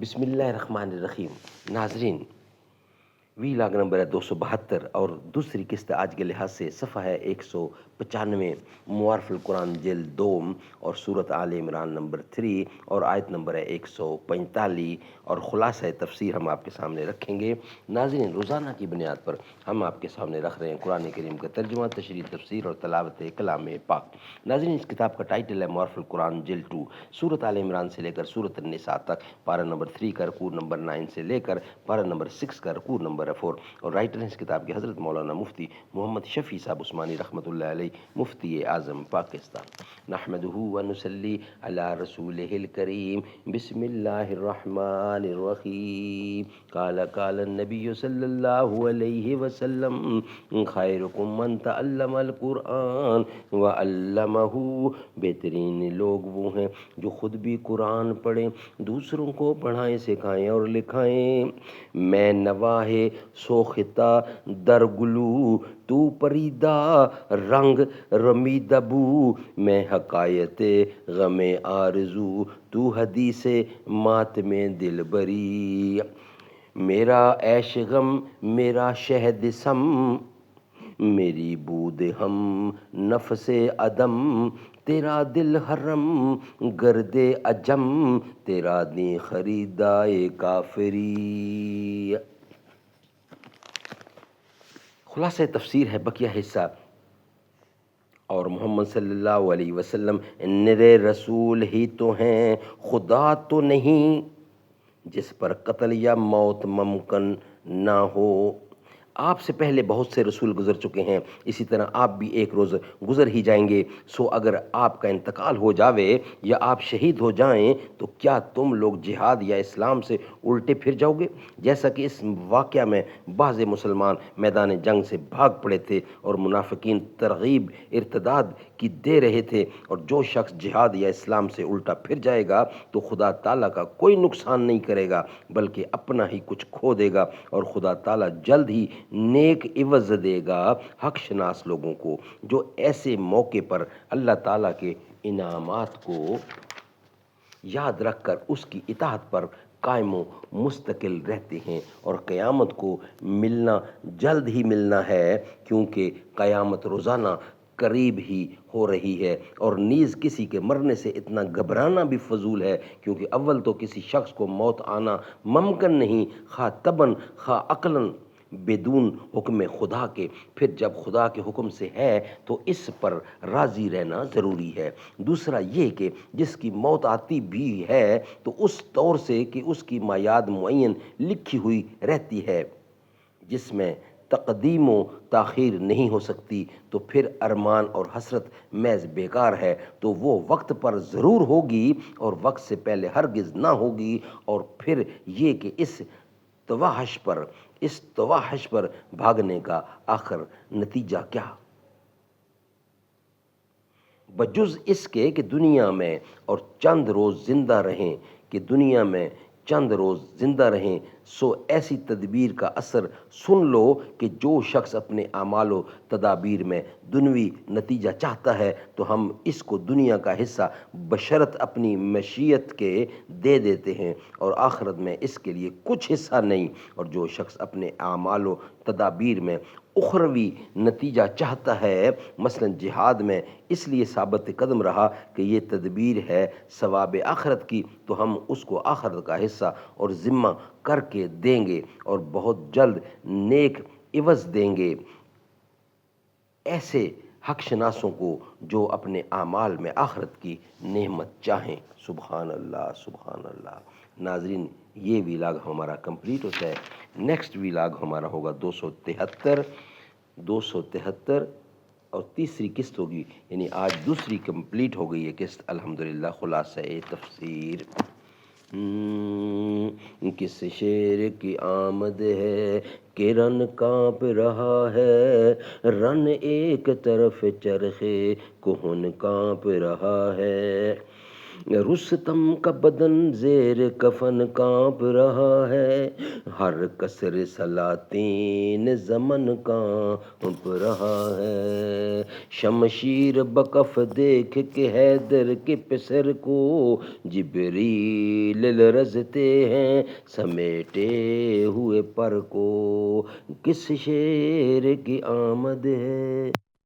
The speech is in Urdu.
بسم اللہ الرحمن الرحیم۔ ناظرین، وی لاگ نمبر ہے 272 اور دوسری قسط آج کے لحاظ سے صفحہ ہے 195، معارف القرآن جلد 2 اور سورت آل عمران نمبر 3 اور آیت نمبر ہے 145 اور خلاصہ تفسیر ہم آپ کے سامنے رکھیں گے۔ ناظرین، روزانہ کی بنیاد پر ہم آپ کے سامنے رکھ رہے ہیں قرآن کریم کا ترجمہ، تشریح، تفسیر اور تلاوت کلام پاک۔ ناظرین، اس کتاب کا ٹائٹل ہے معارف القرآن جلد 2، سورت آل عمران سے لے کر سورت النساء تک، پارہ نمبر 3 کا رکوع نمبر 9 سے لے کر پارہ نمبر 6 کا رکوع نمبر 4، اور رائٹر ہیں اس کتاب کے حضرت مولانا مفتی محمد شفیع صاحب عثمانی رحمۃ اللہ علیہ، مفتی اعظم پاکستان۔ نحمدہ ونصلی علی رسولہ الکریم، بسم اللہ الرحمن الرحیم۔ قال النبی صلی اللہ علیہ وسلم خیرکم من تعلم القرآن وعلمہ۔ بہترین لوگ وہ ہیں جو خود بھی قرآن پڑھیں، دوسروں کو پڑھائیں، سکھائیں اور لکھائیں۔ میں نواہ سوختہ در گلو، تو پریدہ رنگ رمیدہ بو۔ میں حکایت غم آرزو، تو حدیث ماتم دل بری۔ میرا عیش غم میرا شہد سم، میری بود ہم نفس عدم۔ تیرا دل حرم گرد عجم، تیرا دین خریدائے کافری۔ خلاصہ تفسیر ہے بقیہ حصہ۔ اور محمد صلی اللہ علیہ وسلم نرے رسول ہی تو ہیں، خدا تو نہیں جس پر قتل یا موت ممکن نہ ہو۔ آپ سے پہلے بہت سے رسول گزر چکے ہیں، اسی طرح آپ بھی ایک روز گزر ہی جائیں گے۔ سو اگر آپ کا انتقال ہو جاوے یا آپ شہید ہو جائیں تو کیا تم لوگ جہاد یا اسلام سے الٹے پھر جاؤ گے؟ جیسا کہ اس واقعہ میں بعض مسلمان میدان جنگ سے بھاگ پڑے تھے اور منافقین ترغیب ارتداد کی دے رہے تھے، اور جو شخص جہاد یا اسلام سے الٹا پھر جائے گا تو خدا تعالیٰ کا کوئی نقصان نہیں کرے گا بلکہ اپنا ہی کچھ کھو دے گا، اور خدا تعالیٰ جلد ہی نیک عوض دے گا حق شناس لوگوں کو، جو ایسے موقع پر اللہ تعالیٰ کے انعامات کو یاد رکھ کر اس کی اطاعت پر قائم و مستقل رہتے ہیں۔ اور قیامت کو ملنا جلد ہی ملنا ہے، کیونکہ قیامت روزانہ قریب ہی ہو رہی ہے، اور نیز کسی کے مرنے سے اتنا گھبرانا بھی فضول ہے، کیونکہ اول تو کسی شخص کو موت آنا ممکن نہیں، خواہ طبعاً خواہ عقلاً، بدون حکم خدا کے۔ پھر جب خدا کے حکم سے ہے تو اس پر راضی رہنا ضروری ہے۔ دوسرا یہ کہ جس کی موت آتی بھی ہے تو اس طور سے کہ اس کی میعاد معین لکھی ہوئی رہتی ہے، جس میں تقدیم و تاخیر نہیں ہو سکتی، تو پھر ارمان اور حسرت محض بیکار ہے۔ تو وہ وقت پر ضرور ہوگی اور وقت سے پہلے ہرگز نہ ہوگی۔ اور پھر یہ کہ اس تواحش پر بھاگنے کا آخر نتیجہ کیا؟ بجز اس کے کہ دنیا میں اور چند روز زندہ رہیں، سو ایسی تدبیر کا اثر سن لو کہ جو شخص اپنے اعمال و تدابیر میں دنیوی نتیجہ چاہتا ہے تو ہم اس کو دنیا کا حصہ بشرط اپنی مشیت کے دے دیتے ہیں، اور آخرت میں اس کے لیے کچھ حصہ نہیں۔ اور جو شخص اپنے اعمال و تدابیر میں اخروی نتیجہ چاہتا ہے، مثلا جہاد میں اس لیے ثابت قدم رہا کہ یہ تدبیر ہے ثواب آخرت کی، تو ہم اس کو آخرت کا حصہ اور ذمہ کر کے دیں گے اور بہت جلد نیک عوض دیں گے ایسے حق شناسوں کو جو اپنے اعمال میں آخرت کی نعمت چاہیں۔ سبحان اللہ، سبحان اللہ۔ ناظرین، یہ ویلاگ ہمارا کمپلیٹ ہوتا ہے۔ نیکسٹ ویلاگ ہمارا ہوگا 273 اور تیسری قسط ہوگی، یعنی آج دوسری کمپلیٹ ہو گئی ہے قسط الحمدللہ۔ خلاصہ تفسیر۔ کس شیر کی آمد ہے کہ رن کانپ رہا ہے، رن ایک طرف چرخے کہن کانپ رہا ہے۔ رستم کا بدن زیر کفن کانپ رہا ہے، ہر کسر سلاطین زمن کانپ رہا ہے، شمشیر بکف دیکھ کے حیدر کے پسر کو جبریل لرزتے ہیں سمیٹے ہوئے پر کو، کس شیر کی آمد ہے